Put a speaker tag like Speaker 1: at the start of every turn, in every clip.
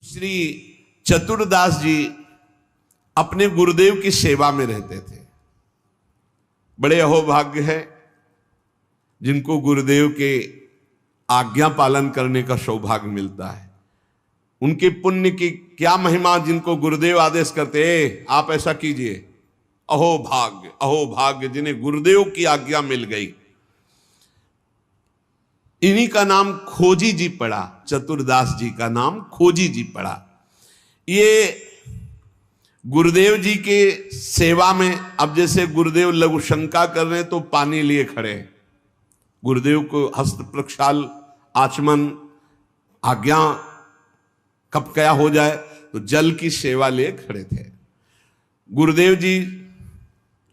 Speaker 1: श्री चतुरदास जी अपने गुरुदेव की सेवा में रहते थे। बड़े अहोभाग्य है जिनको गुरुदेव के आज्ञा पालन करने का सौभाग्य मिलता है। उनके पुण्य की क्या महिमा, जिनको गुरुदेव आदेश करते आप ऐसा कीजिए। अहोभाग्य, अहोभाग्य जिन्हें गुरुदेव की आज्ञा मिल गई। इन्हीं का नाम खोजी जी पड़ा, चतुरदास जी का नाम खोजी जी पड़ा। ये गुरुदेव जी के सेवा में, अब जैसे गुरुदेव लघु शंका कर रहे हैं तो पानी लिए खड़े हैं, गुरुदेव को हस्त प्रक्षाल आचमन आज्ञा कब क्या हो जाए तो जल की सेवा लिए खड़े थे। गुरुदेव जी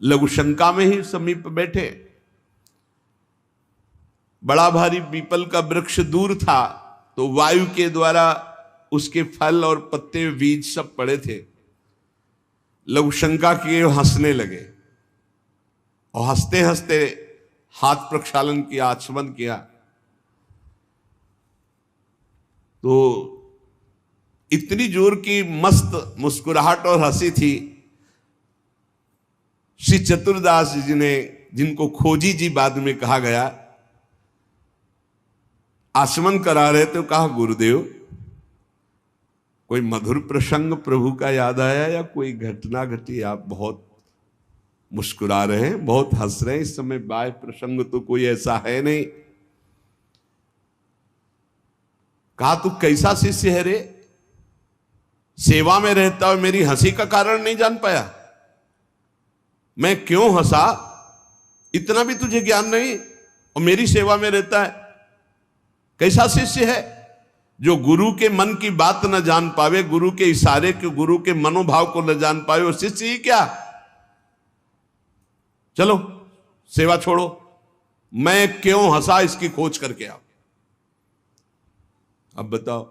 Speaker 1: लघु शंका में ही समीप बैठे। बड़ा भारी पीपल का वृक्ष दूर था तो वायु के द्वारा उसके फल और पत्ते बीज सब पड़े थे। लघु शंका किए, हंसने लगे और हंसते हंसते हाथ प्रक्षालन किया, आचमन किया तो इतनी जोर की मस्त मुस्कुराहट और हंसी थी। श्री चतुरदास जी ने, जिनको खोजी जी बाद में कहा गया, आचमन करा रहे तो कहा, गुरुदेव कोई मधुर प्रसंग प्रभु का याद आया या कोई घटना घटी? आप बहुत मुस्कुरा रहे हैं, बहुत हंस रहे हैं इस समय, बाह्य प्रसंग तो कोई ऐसा है नहीं। कहा, तू कैसा शिष्य है रे? सेवा में रहता हुआ मेरी हंसी का कारण नहीं जान पाया? मैं क्यों हंसा इतना भी तुझे ज्ञान नहीं, और मेरी सेवा में रहता है? कैसा शिष्य है जो गुरु के मन की बात न जान पावे, गुरु के इशारे के, गुरु के मनोभाव को न जान पावे, वो शिष्य ही क्या? चलो सेवा छोड़ो, मैं क्यों हंसा इसकी खोज करके आओ। अब बताओ,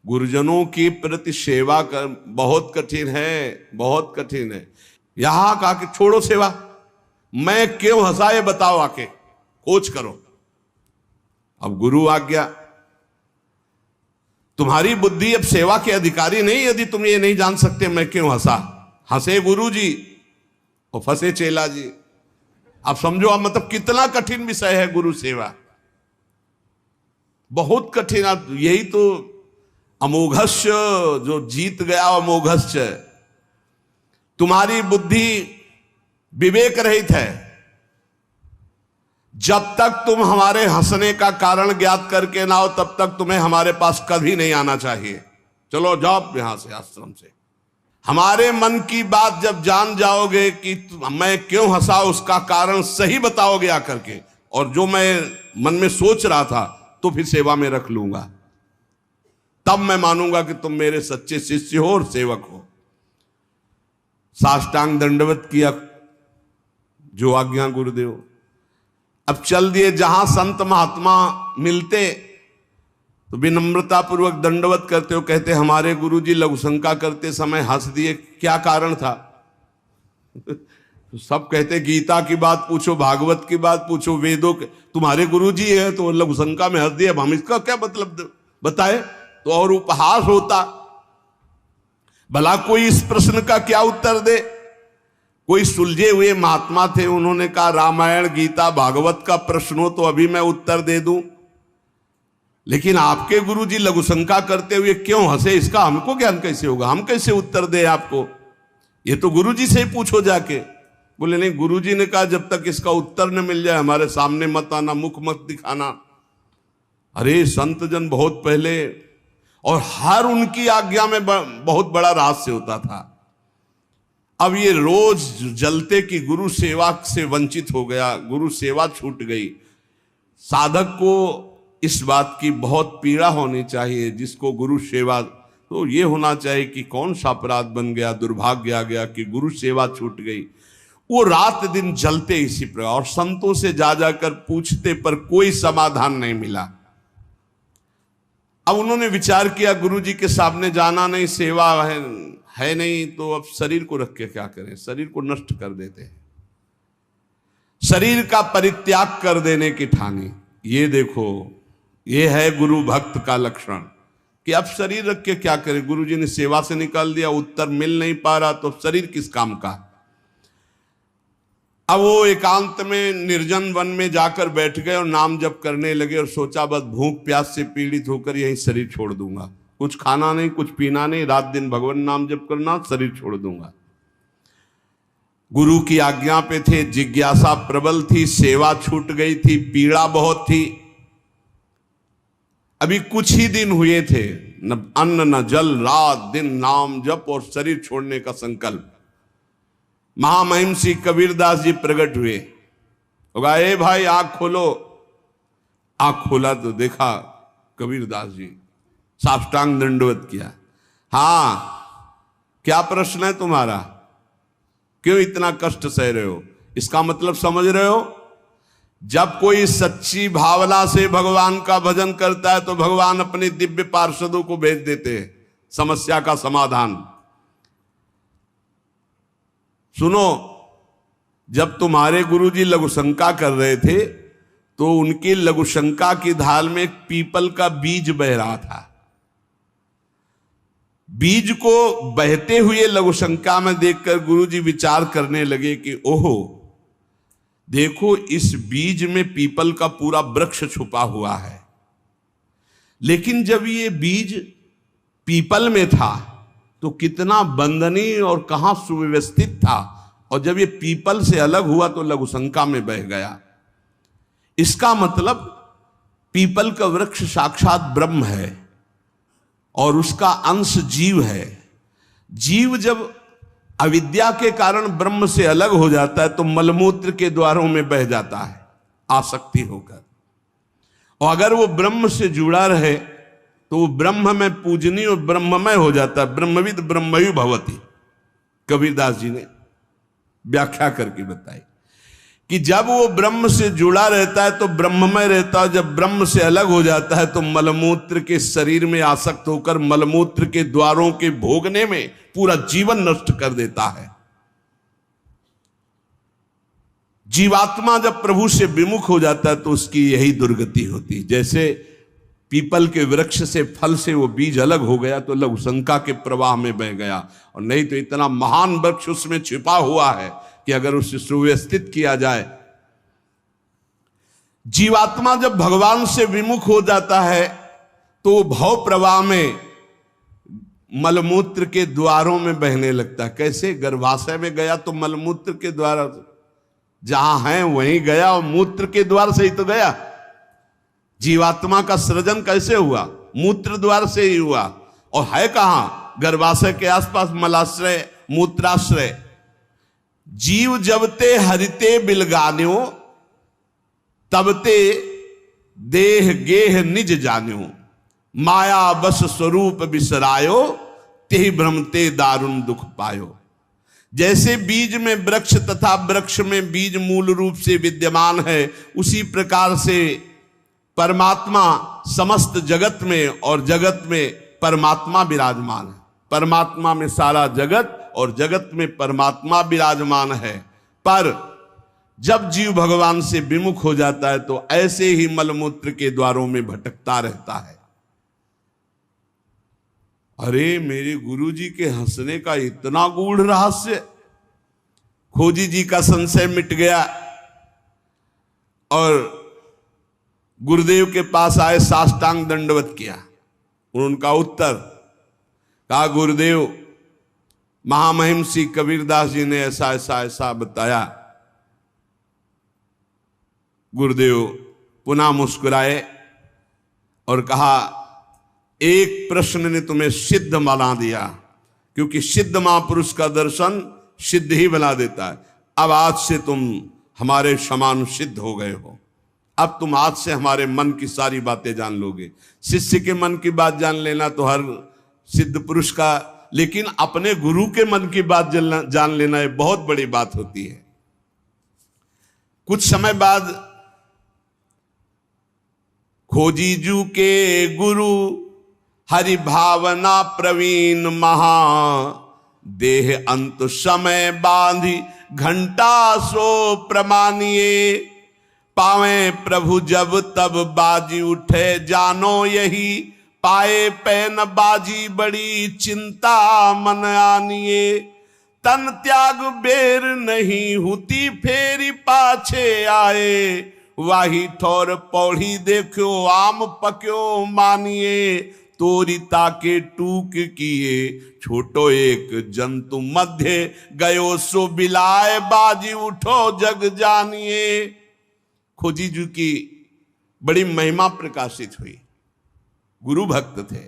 Speaker 1: गुरुजनों की प्रति सेवा कर बहुत कठिन है, बहुत कठिन है। यहां कहा कि छोड़ो सेवा, मैं क्यों हंसा ये बताओ, आके खोज करो। अब गुरु आज्ञा, तुम्हारी बुद्धि अब सेवा के अधिकारी नहीं, यदि तुम ये नहीं जान सकते मैं क्यों हंसा। हंसे गुरु जी और फंसे चेला जी। आप समझो, अब मतलब कितना कठिन विषय है गुरु सेवा, बहुत कठिन। यही तो अमोघस्य, जो जीत गया अमोघस्य। तुम्हारी बुद्धि विवेक रहित है। जब तक तुम हमारे हंसने का कारण ज्ञात करके ना हो तब तक तुम्हें हमारे पास कभी नहीं आना चाहिए। चलो जाओ यहां से, आश्रम से। हमारे मन की बात जब जान जाओगे कि मैं क्यों हंसा, उसका कारण सही बताओगे आकर के, और जो मैं मन में सोच रहा था तो फिर सेवा में रख लूंगा, तब मैं मानूंगा कि तुम मेरे सच्चे शिष्य हो और सेवक हो। साष्टांग दंडवत किया, जो आज्ञा गुरुदेव। अब चल दिए, जहां संत महात्मा मिलते तो विनम्रता पूर्वक दंडवत करते हो, कहते हमारे गुरुजी लघु शंका करते समय हंस दिए, क्या कारण था? तो सब कहते गीता की बात पूछो, भागवत की बात पूछो, वेदों के, तुम्हारे गुरुजी है तो लघु शंका में हंस दिए, अब हम इसका क्या मतलब बताए? तो और उपहास होता। भला कोई इस प्रश्न का क्या उत्तर दे? कोई सुलझे हुए महात्मा थे, उन्होंने कहा रामायण गीता भागवत का प्रश्न हो तो अभी मैं उत्तर दे दूं, लेकिन आपके गुरुजी लघु शंका करते हुए क्यों हंसे, इसका हमको ज्ञान कैसे होगा? हम कैसे उत्तर दे आपको? ये तो गुरुजी से ही पूछो जाके। बोले नहीं, गुरुजी ने कहा जब तक इसका उत्तर न मिल जाए हमारे सामने मत आना, मुख मत दिखाना। अरे संत जन बहुत पहले, और हर उनकी आज्ञा में बहुत बड़ा रहस्य होता था। अब ये रोज जलते कि गुरु सेवा से वंचित हो गया, गुरु सेवा छूट गई। साधक को इस बात की बहुत पीड़ा होनी चाहिए, जिसको गुरु सेवा, तो ये होना चाहिए कि कौन सा अपराध बन गया, दुर्भाग्य आ गया कि गुरु सेवा छूट गई। वो रात दिन जलते इसी प्रकार, और संतों से जा जाकर पूछते पर कोई समाधान नहीं मिला। अब उन्होंने विचार किया गुरु जी के सामने जाना नहीं, सेवा है नहीं, तो अब शरीर को रख के क्या करें? शरीर को नष्ट कर देते हैं, शरीर का परित्याग कर देने की ठानी। ये देखो, ये है गुरु भक्त का लक्षण कि अब शरीर रख के क्या करें, गुरुजी ने सेवा से निकाल दिया, उत्तर मिल नहीं पा रहा, तो शरीर किस काम का। अब वो एकांत में निर्जन वन में जाकर बैठ गए और नाम जप करने लगे और सोचा बस भूख प्यास से पीड़ित होकर यही शरीर छोड़ दूंगा, कुछ खाना नहीं, कुछ पीना नहीं, रात दिन भगवान नाम जप करना, शरीर छोड़ दूंगा। गुरु की आज्ञा पे थे, जिज्ञासा प्रबल थी, सेवा छूट गई थी, पीड़ा बहुत थी। अभी कुछ ही दिन हुए थे, न अन्न न जल, रात दिन नाम जप और शरीर छोड़ने का संकल्प। महामहिम श्री कबीरदास जी प्रकट हुए, होगा ए भाई आंख खोलो। आंख खोला तो देखा कबीरदास जी, साष्टांग दंडवत किया। हाँ, क्या प्रश्न है तुम्हारा, क्यों इतना कष्ट सह रहे हो? इसका मतलब समझ रहे हो? जब कोई सच्ची भावना से भगवान का भजन करता है तो भगवान अपने दिव्य पार्षदों को भेज देते हैं समस्या का समाधान। सुनो, जब तुम्हारे गुरुजी लघुशंका कर रहे थे तो उनकी लघुशंका की ढाल में एक पीपल का बीज बह रहा था। बीज को बहते हुए लघुशंका में देखकर गुरुजी विचार करने लगे कि ओहो, देखो इस बीज में पीपल का पूरा वृक्ष छुपा हुआ है। लेकिन जब ये बीज पीपल में था तो कितना बंदनीय और कहां सुव्यवस्थित था, और जब ये पीपल से अलग हुआ तो लघुशंका में बह गया। इसका मतलब पीपल का वृक्ष साक्षात ब्रह्म है और उसका अंश जीव है। जीव जब अविद्या के कारण ब्रह्म से अलग हो जाता है तो मलमूत्र के द्वारों में बह जाता है आसक्ति होकर, और अगर वो ब्रह्म से जुड़ा रहे तो वो ब्रह्म में पूजनीय और ब्रह्ममय हो जाता है। ब्रह्मविद ब्रह्मयु भवति, कबीरदास जी ने व्याख्या करके बताई कि जब वो ब्रह्म से जुड़ा रहता है तो ब्रह्ममय रहता है, जब ब्रह्म से अलग हो जाता है तो मलमूत्र के शरीर में आसक्त होकर मलमूत्र के द्वारों के भोगने में पूरा जीवन नष्ट कर देता है। जीवात्मा जब प्रभु से विमुख हो जाता है तो उसकी यही दुर्गति होती है। जैसे पीपल के वृक्ष से फल से वो बीज अलग हो गया तो लघुशंका के प्रवाह में बह गया, और नहीं तो इतना महान वृक्ष उसमें छिपा हुआ है कि अगर उसे सुव्यवस्थित किया जाए। जीवात्मा जब भगवान से विमुख हो जाता है तो भव प्रवाह में मलमूत्र के द्वारों में बहने लगता है। कैसे? गर्भाशय में गया तो मलमूत्र के द्वार जहां है वहीं गया, और मूत्र के द्वार से ही तो गया। जीवात्मा का सृजन कैसे हुआ? मूत्र द्वार से ही हुआ, और है कहां? गर्भाशय के आसपास मलाश्रय, मूत्राश्रय। जीव जबते हरिते बिलगान्यो तबते देह गेह निज जान्यो, माया बस स्वरूप बिसरायो तेहि भ्रमते दारुण दुख पायो। जैसे बीज में वृक्ष तथा वृक्ष में बीज मूल रूप से विद्यमान है, उसी प्रकार से परमात्मा समस्त जगत में और जगत में परमात्मा विराजमान है। परमात्मा में सारा जगत और जगत में परमात्मा विराजमान है। पर जब जीव भगवान से विमुख हो जाता है तो ऐसे ही मलमूत्र के द्वारों में भटकता रहता है। अरे मेरे गुरुजी के हंसने का इतना गूढ़ रहस्य, खोजी जी का संशय मिट गया और गुरुदेव के पास आए, साष्टांग दंडवत किया। उनका उत्तर कहा, गुरुदेव महामहिम श्री कबीरदास जी ने ऐसा ऐसा ऐसा बताया। गुरुदेव पुनः मुस्कुराए और कहा, एक प्रश्न ने तुम्हें सिद्ध बना दिया, क्योंकि सिद्ध महापुरुष का दर्शन सिद्ध ही बना देता है। अब आज से तुम हमारे समान सिद्ध हो गए हो। अब तुम आज से हमारे मन की सारी बातें जान लोगे। शिष्य के मन की बात जान लेना तो हर सिद्ध पुरुष का, लेकिन अपने गुरु के मन की बात जान लेना ये बहुत बड़ी बात होती है। कुछ समय बाद खोजीजू के गुरु हरि भावना प्रवीण महा, देह अंत समय बांधी घंटा सो प्रमानिए, पावे प्रभु जब तब बाजी उठे जानो यही, पाए पैन बाजी बड़ी चिंता मन आनिए, तन त्याग बेर नहीं हुती फेरी पाछे आए, वाही ठौर पौड़ी देखो आम पक्यो मानिए, तोरिता के टूक किए छोटो एक जंतु मध्य गयो सो बिलाए, बाजी उठो जग जानिए। खोजी जी की बड़ी महिमा प्रकाशित हुई, गुरु भक्त थे।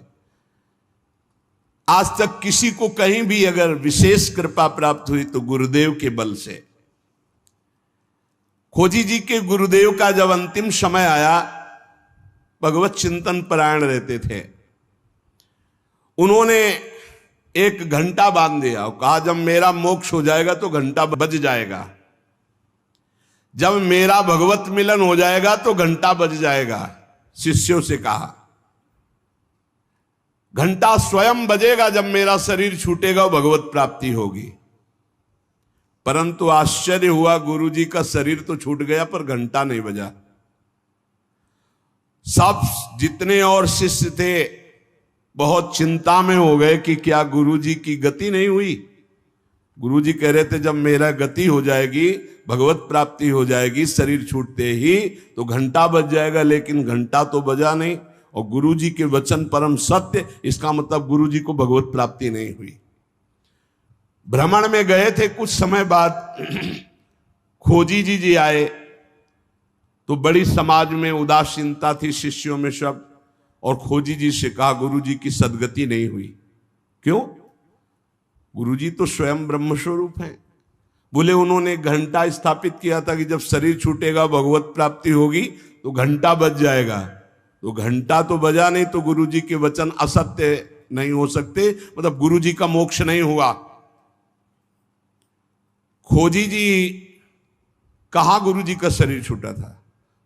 Speaker 1: आज तक किसी को कहीं भी अगर विशेष कृपा प्राप्त हुई तो गुरुदेव के बल से। खोजी जी के गुरुदेव का जब अंतिम समय आया, भगवत चिंतन परायण रहते थे, उन्होंने एक घंटा बांध दिया और कहा जब मेरा मोक्ष हो जाएगा तो घंटा बज जाएगा, जब मेरा भगवत मिलन हो जाएगा तो घंटा बज जाएगा। शिष्यों से कहा घंटा स्वयं बजेगा जब मेरा शरीर छूटेगा, भगवत प्राप्ति होगी। परंतु आश्चर्य हुआ, गुरुजी का शरीर तो छूट गया पर घंटा नहीं बजा। सब जितने और शिष्य थे बहुत चिंता में हो गए कि क्या गुरुजी की गति नहीं हुई। गुरुजी कह रहे थे जब मेरा गति हो जाएगी, भगवत प्राप्ति हो जाएगी, शरीर छूटते ही तो घंटा बज जाएगा, लेकिन घंटा तो बजा नहीं। और गुरुजी के वचन परम सत्य, इसका मतलब गुरुजी को भगवत प्राप्ति नहीं हुई। भ्रमण में गए थे, कुछ समय बाद खोजी जी आए तो बड़ी समाज में उदासीनता थी शिष्यों में सब, और खोजी जी से कहा गुरुजी की सदगति नहीं हुई। क्यों? गुरुजी तो स्वयं ब्रह्म स्वरूप हैं। बोले उन्होंने घंटा स्थापित किया था कि जब शरीर छूटेगा भगवत प्राप्ति होगी तो घंटा बज जाएगा, तो घंटा तो बजा नहीं, तो गुरुजी के वचन असत्य नहीं हो सकते, मतलब गुरुजी का मोक्ष नहीं हुआ। खोजी जी कहां गुरुजी का शरीर छूटा था?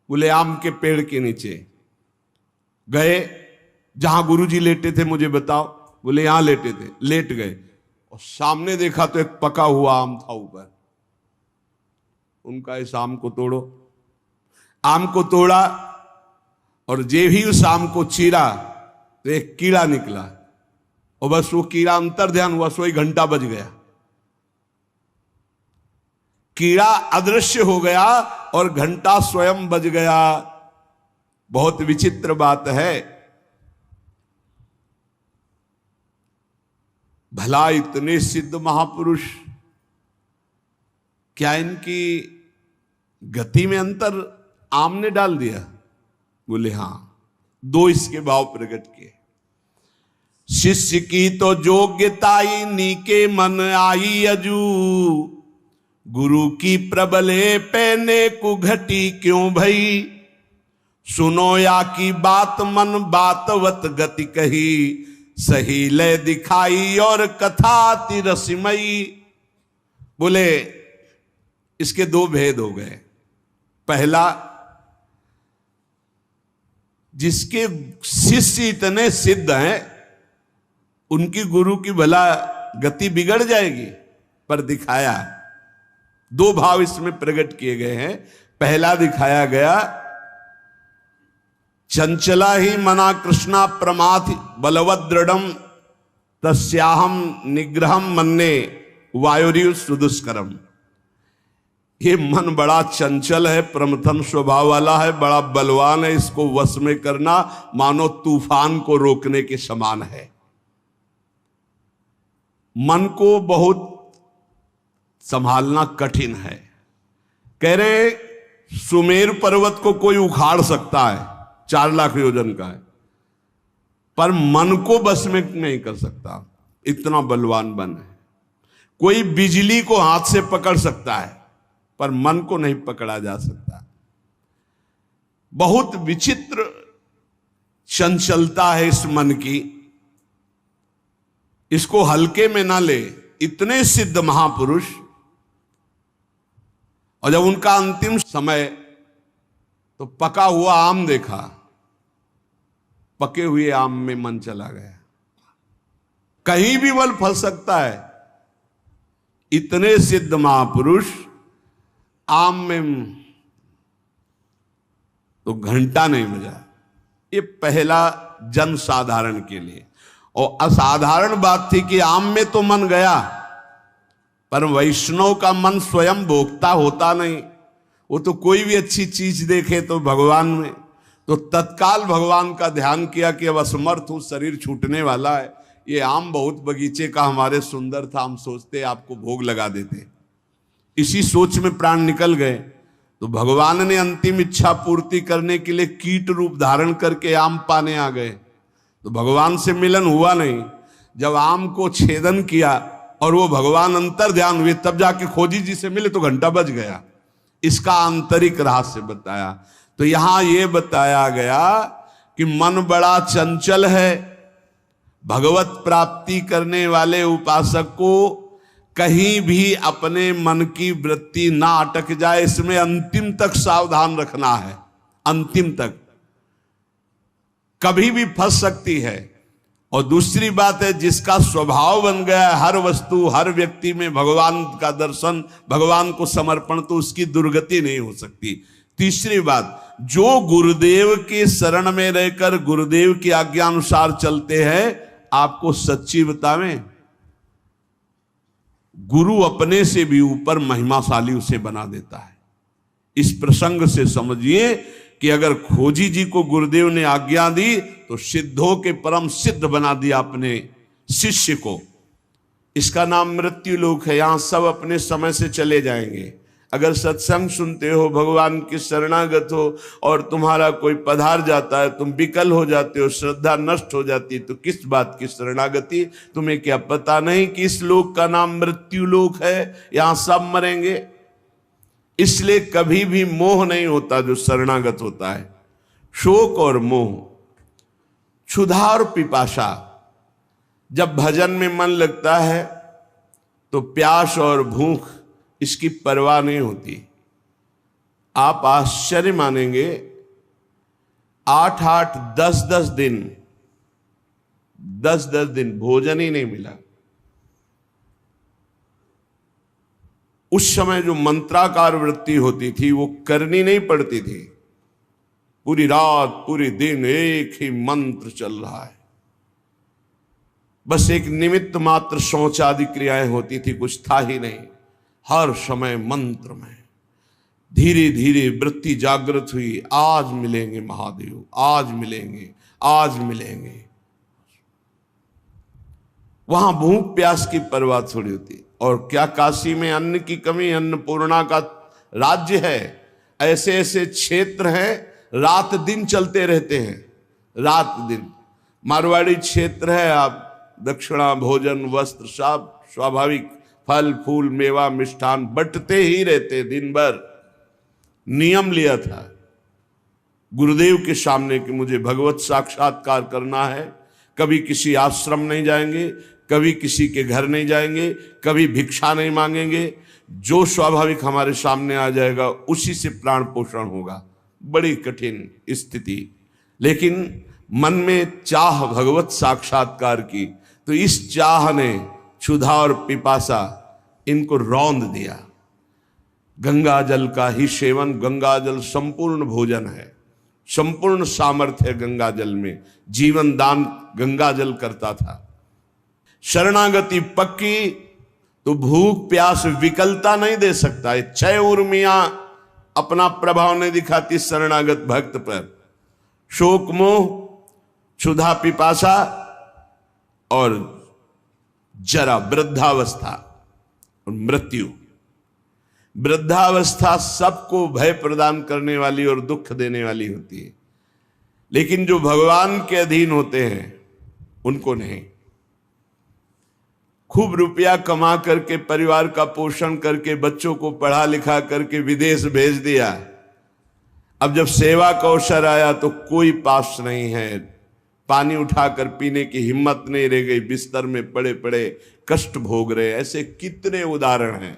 Speaker 1: बोले आम के पेड़ के नीचे गए, जहां गुरुजी लेटे थे मुझे बताओ। बोले यहां लेटे थे। लेट गए और सामने देखा तो एक पका हुआ आम था ऊपर। उनका इस आम को तोड़ो। आम को तोड़ा और जे भी उस आम को चीरा तो एक कीड़ा निकला, और बस वो कीड़ा अंतर ध्यान हुआ, सो ही घंटा बज गया। कीड़ा अदृश्य हो गया और घंटा स्वयं बज गया। बहुत विचित्र बात है। भला इतने सिद्ध महापुरुष, क्या इनकी गति में अंतर आम ने डाल दिया? बोले हां। दो इसके भाव प्रकट किए। शिष्य की तो योग्यताई नीके मन आई अजू, गुरु की प्रबले पैने को घटी क्यों भई, सुनो या की बात मन बातवत गति कही, सही लय दिखाई और कथा तिरसिमयी। बोले इसके दो भेद हो गए। पहला, जिसके शिष्य इतने सिद्ध हैं उनकी गुरु की भला गति बिगड़ जाएगी, पर दिखाया। दो भाव इसमें प्रकट किए गए हैं। पहला दिखाया गया, चंचला ही मना कृष्णा प्रमाथ बलवद दृढ़म तस्याहम निग्रहम मन्ने वायुरिव सुदुष्करम। ये मन बड़ा चंचल है, प्रमथन स्वभाव वाला है, बड़ा बलवान है, इसको वश में करना मानो तूफान को रोकने के समान है। मन को बहुत संभालना कठिन है। कह रहे सुमेर पर्वत को कोई उखाड़ सकता है, 4 लाख योजन का है, पर मन को बस में नहीं कर सकता, इतना बलवान मन है। कोई बिजली को हाथ से पकड़ सकता है, पर मन को नहीं पकड़ा जा सकता। बहुत विचित्र चंचलता है इस मन की, इसको हल्के में ना ले। इतने सिद्ध महापुरुष, और जब उनका अंतिम समय तो पका हुआ आम देखा, पके हुए आम में मन चला गया। कहीं भी फल फल सकता है। इतने सिद्ध महापुरुष आम में तो घंटा नहीं बजा। ये पहला जन साधारण के लिए। और असाधारण बात थी कि आम में तो मन गया, पर वैष्णव का मन स्वयं भोक्ता होता नहीं। वो तो कोई भी अच्छी चीज देखे तो भगवान में, तो तत्काल भगवान का ध्यान किया कि अब असमर्थ हूं, शरीर छूटने वाला है। ये आम बहुत बगीचे का हमारे सुंदर था, हम सोचते आपको भोग लगा देते। इसी सोच में प्राण निकल गए, तो भगवान ने अंतिम इच्छा पूर्ति करने के लिए कीट रूप धारण करके आम पाने आ गए। तो भगवान से मिलन हुआ नहीं। जब आम को छेदन किया और वो भगवान अंतर ध्यान हुए, तब जाके खोजी जी से मिले तो घंटा बज गया। इसका आंतरिक रहस्य बताया। तो यहां यह बताया गया कि मन बड़ा चंचल है। भगवत प्राप्ति करने वाले उपासक को कहीं भी अपने मन की वृत्ति ना अटक जाए, इसमें अंतिम तक सावधान रखना है। अंतिम तक कभी भी फंस सकती है। और दूसरी बात है, जिसका स्वभाव बन गया है हर वस्तु हर व्यक्ति में भगवान का दर्शन, भगवान को समर्पण, तो उसकी दुर्गति नहीं हो सकती। तीसरी बात, जो गुरुदेव के शरण में रहकर गुरुदेव की आज्ञा अनुसार चलते हैं, आपको सच्ची बतावें, गुरु अपने से भी ऊपर महिमाशाली उसे बना देता है। इस प्रसंग से समझिए कि अगर खोजी जी को गुरुदेव ने आज्ञा दी तो सिद्धों के परम सिद्ध बना दिया अपने शिष्य को। इसका नाम मृत्यु लोक है। यहां सब अपने समय से चले जाएंगे। अगर सत्संग सुनते हो, भगवान की शरणागत हो और तुम्हारा कोई पधार जाता है, तुम विकल हो जाते हो, श्रद्धा नष्ट हो जाती है, तो किस बात की शरणागति? तुम्हें क्या पता नहीं कि इस लोक का नाम मृत्यु लोक है, यहां सब मरेंगे। इसलिए कभी भी मोह नहीं होता जो शरणागत होता है। शोक और मोह, क्षुधा और पिपासा, जब भजन में मन लगता है तो प्यास और भूख इसकी परवाह नहीं होती। आप आश्चर्य मानेंगे, 8-8, 10-10 दिन, 10-10 दिन भोजन ही नहीं मिला। उस समय जो मंत्राकार वृत्ति होती थी वो करनी नहीं पड़ती थी। पूरी रात पूरी दिन एक ही मंत्र चल रहा है। बस एक निमित्त मात्र शौच आदि क्रियाएं होती थी, कुछ था ही नहीं। हर समय मंत्र में धीरे धीरे वृत्ति जागृत हुई। आज मिलेंगे महादेव, आज मिलेंगे, आज मिलेंगे। वहां भूख प्यास की परवाह थोड़ी होती। और क्या काशी में अन्न की कमी? अन्नपूर्णा का राज्य है। ऐसे ऐसे क्षेत्र हैं, रात दिन चलते रहते हैं, रात दिन। मारवाड़ी क्षेत्र है, आप दक्षिणा भोजन वस्त्र सब स्वाभाविक, फल फूल मेवा मिष्ठान बंटते ही रहते दिन भर। नियम लिया था गुरुदेव के सामने कि मुझे भगवत साक्षात्कार करना है, कभी किसी आश्रम नहीं जाएंगे, कभी किसी के घर नहीं जाएंगे, कभी भिक्षा नहीं मांगेंगे। जो स्वाभाविक हमारे सामने आ जाएगा उसी से प्राण पोषण होगा। बड़ी कठिन स्थिति, लेकिन मन में चाह भगवत साक्षात्कार की, तो इस चाह ने क्षुधा और पिपासा इनको रौंद दिया। गंगा जल का ही सेवन, गंगा जल संपूर्ण भोजन है, संपूर्ण सामर्थ्य है गंगा जल में। जीवन दान गंगा जल करता था। शरणागति पक्की तो भूख प्यास विकलता नहीं दे सकता है। 6 उर्मियां अपना प्रभाव नहीं दिखाती शरणागत भक्त पर। शोक मोह, क्षुधा पिपासा और जरा वृद्धावस्था और मृत्यु। वृद्धावस्था सबको भय प्रदान करने वाली और दुख देने वाली होती है, लेकिन जो भगवान के अधीन होते हैं उनको नहीं। खूब रुपया कमा करके, परिवार का पोषण करके, बच्चों को पढ़ा लिखा करके विदेश भेज दिया। अब जब सेवा का अवसर आया तो कोई पास नहीं है, पानी उठाकर पीने की हिम्मत नहीं रह गई, बिस्तर में पड़े पड़े कष्ट भोग रहे। ऐसे कितने उदाहरण हैं।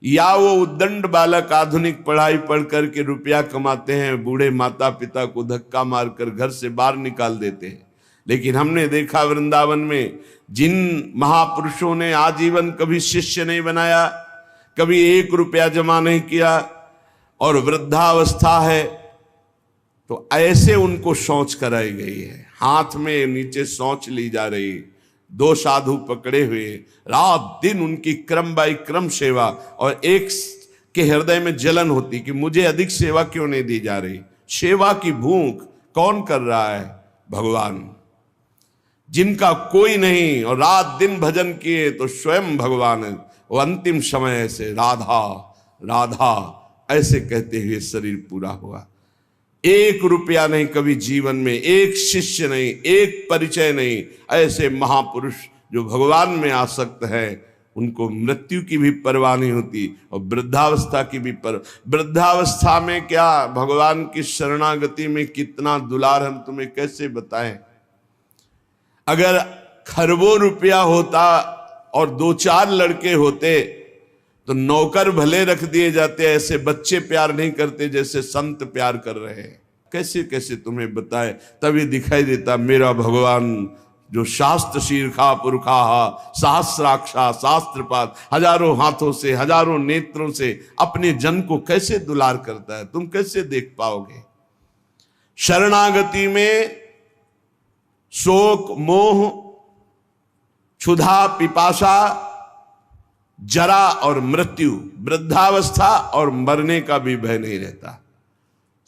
Speaker 1: या वो उद्दंड बालक आधुनिक पढ़ाई पढ़ करके रुपया कमाते हैं, बूढ़े माता पिता को धक्का मारकर घर से बाहर निकाल देते हैं। लेकिन हमने देखा वृंदावन में जिन महापुरुषों ने आजीवन कभी शिष्य नहीं बनाया, कभी 1 रुपया जमा नहीं किया, और वृद्धावस्था है तो ऐसे उनको शौच कराई गई है। हाथ में नीचे सोंच ली जा रही, 2 साधु पकड़े हुए, रात दिन उनकी क्रम बाई क्रम सेवा, और एक के हृदय में जलन होती कि मुझे अधिक सेवा क्यों नहीं दी जा रही। सेवा की भूख कौन कर रहा है? भगवान, जिनका कोई नहीं और रात दिन भजन किए तो स्वयं भगवान है। वो अंतिम समय से राधा राधा ऐसे कहते हुए शरीर पूरा हुआ। 1 रुपया नहीं कभी जीवन में, 1 शिष्य नहीं, 1 परिचय नहीं। ऐसे महापुरुष जो भगवान में आसक्त है, उनको मृत्यु की भी परवाह नहीं होती और वृद्धावस्था की भी वृद्धावस्था में क्या भगवान की शरणागति में कितना दुलार हम तुम्हें कैसे बताएं। अगर खरबों रुपया होता और 2-4 लड़के होते तो नौकर भले रख दिए जाते, ऐसे बच्चे प्यार नहीं करते जैसे संत प्यार कर रहे हैं। कैसे कैसे तुम्हें बताए, तभी दिखाई देता मेरा भगवान जो शास्त्र शीर्षा पुरखा सहस्राक्षा शास्त्रपात, हजारों हाथों से हजारों नेत्रों से अपने जन को कैसे दुलार करता है, तुम कैसे देख पाओगे। शरणागति में शोक मोह क्षुधा पिपासा जरा और मृत्यु, वृद्धावस्था और मरने का भी भय नहीं रहता।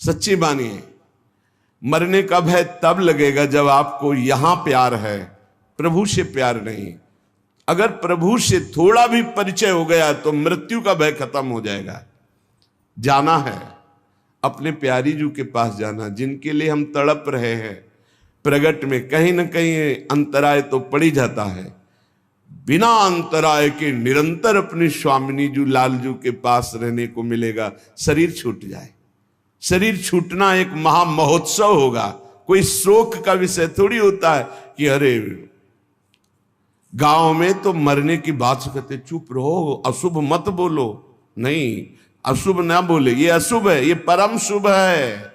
Speaker 1: सच्ची बानी है, मरने का भय तब लगेगा जब आपको यहां प्यार है, प्रभु से प्यार नहीं। अगर प्रभु से थोड़ा भी परिचय हो गया तो मृत्यु का भय खत्म हो जाएगा। जाना है अपने प्यारी जू के पास, जाना जिनके लिए हम तड़प रहे हैं। प्रगट में कहीं ना कहीं अंतराय तो पड़ ही जाता है, बिना अंतराय के निरंतर अपनी स्वामिनी जू लालजू के पास रहने को मिलेगा। शरीर छूट जाए, शरीर छूटना एक महा महोत्सव होगा, कोई शोक का विषय थोड़ी होता है कि अरे गांव में तो मरने की बात से कहते चुप रहो, अशुभ मत बोलो। नहीं, अशुभ ना बोले, ये अशुभ है, ये परम शुभ है।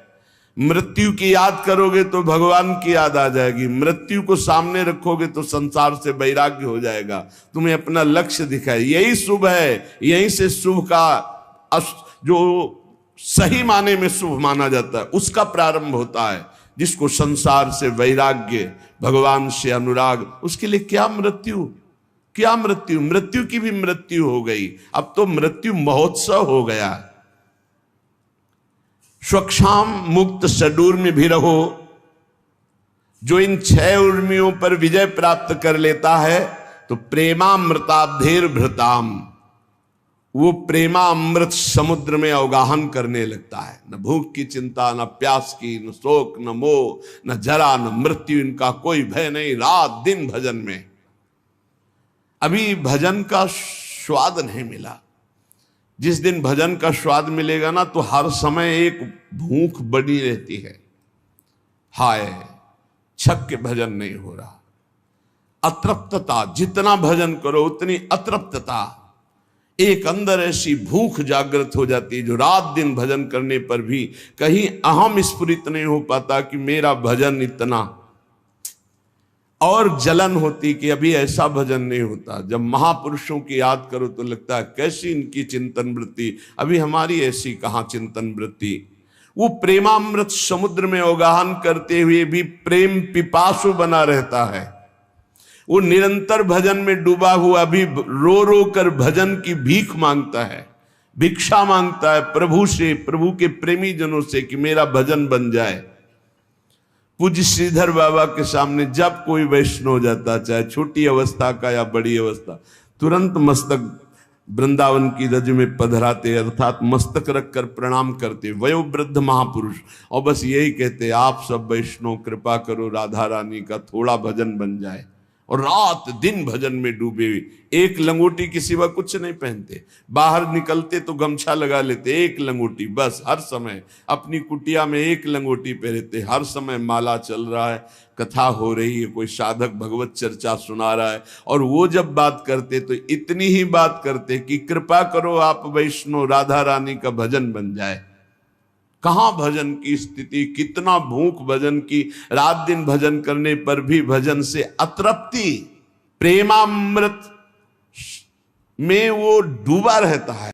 Speaker 1: मृत्यु की याद करोगे तो भगवान की याद आ जाएगी, मृत्यु को सामने रखोगे तो संसार से वैराग्य हो जाएगा, तुम्हें अपना लक्ष्य दिखाए। यही शुभ है, यहीं से शुभ का जो सही माने में शुभ माना जाता है उसका प्रारंभ होता है। जिसको संसार से वैराग्य, भगवान से अनुराग, उसके लिए क्या मृत्यु, क्या मृत्यु। मृत्यु की भी मृत्यु हो गई, अब तो मृत्यु महोत्सव हो गया। स्वक्षाम मुक्त सडूर में भी रहो, जो इन 6 उर्मियों पर विजय प्राप्त कर लेता है तो प्रेमामृताब्धेर भृताम, वो प्रेमामृत समुद्र में अवगाहन करने लगता है। न भूख की चिंता, न प्यास की, न शोक, न मोह, न जरा, न मृत्यु, इनका कोई भय नहीं। रात दिन भजन में। अभी भजन का स्वाद नहीं मिला, जिस दिन भजन का स्वाद मिलेगा ना तो हर समय एक भूख बनी रहती है, हाय छक के भजन नहीं हो रहा। अतृप्तता, जितना भजन करो उतनी अतृप्तता, एक अंदर ऐसी भूख जागृत हो जाती है जो रात दिन भजन करने पर भी कहीं अहम स्फुरित नहीं हो पाता कि मेरा भजन इतना, और जलन होती कि अभी ऐसा भजन नहीं होता। जब महापुरुषों की याद करो तो लगता है कैसी इनकी चिंतन वृत्ति, अभी हमारी ऐसी कहां चिंतन वृत्ति। वो प्रेमामृत समुद्र में अवगाहन करते हुए भी प्रेम पिपासु बना रहता है। वो निरंतर भजन में डूबा हुआ भी रो रो कर भजन की भीख मांगता है, भिक्षा मांगता है प्रभु से, प्रभु के प्रेमी जनों से कि मेरा भजन बन जाए। पूज्य श्रीधर बाबा के सामने जब कोई वैष्णव जाता, चाहे छोटी अवस्था का या बड़ी अवस्था, तुरंत मस्तक वृंदावन की रज में पधराते, अर्थात मस्तक रखकर प्रणाम करते वयोवृद्ध महापुरुष, और बस यही कहते आप सब वैष्णव कृपा करो राधा रानी का थोड़ा भजन बन जाए। और रात दिन भजन में डूबे हुए, एक लंगोटी के सिवा कुछ नहीं पहनते, बाहर निकलते तो गमछा लगा लेते, एक लंगोटी बस, हर समय अपनी कुटिया में एक लंगोटी पहनते, हर समय माला चल रहा है, कथा हो रही है, कोई साधक भगवत चर्चा सुना रहा है, और वो जब बात करते तो इतनी ही बात करते कि कृपा करो आप वैष्णव राधा रानी का भजन बन जाए। कहां भजन की स्थिति, कितना भूख भजन की, रात दिन भजन करने पर भी भजन से अतृप्ति, प्रेमामृत में वो डूबा रहता है।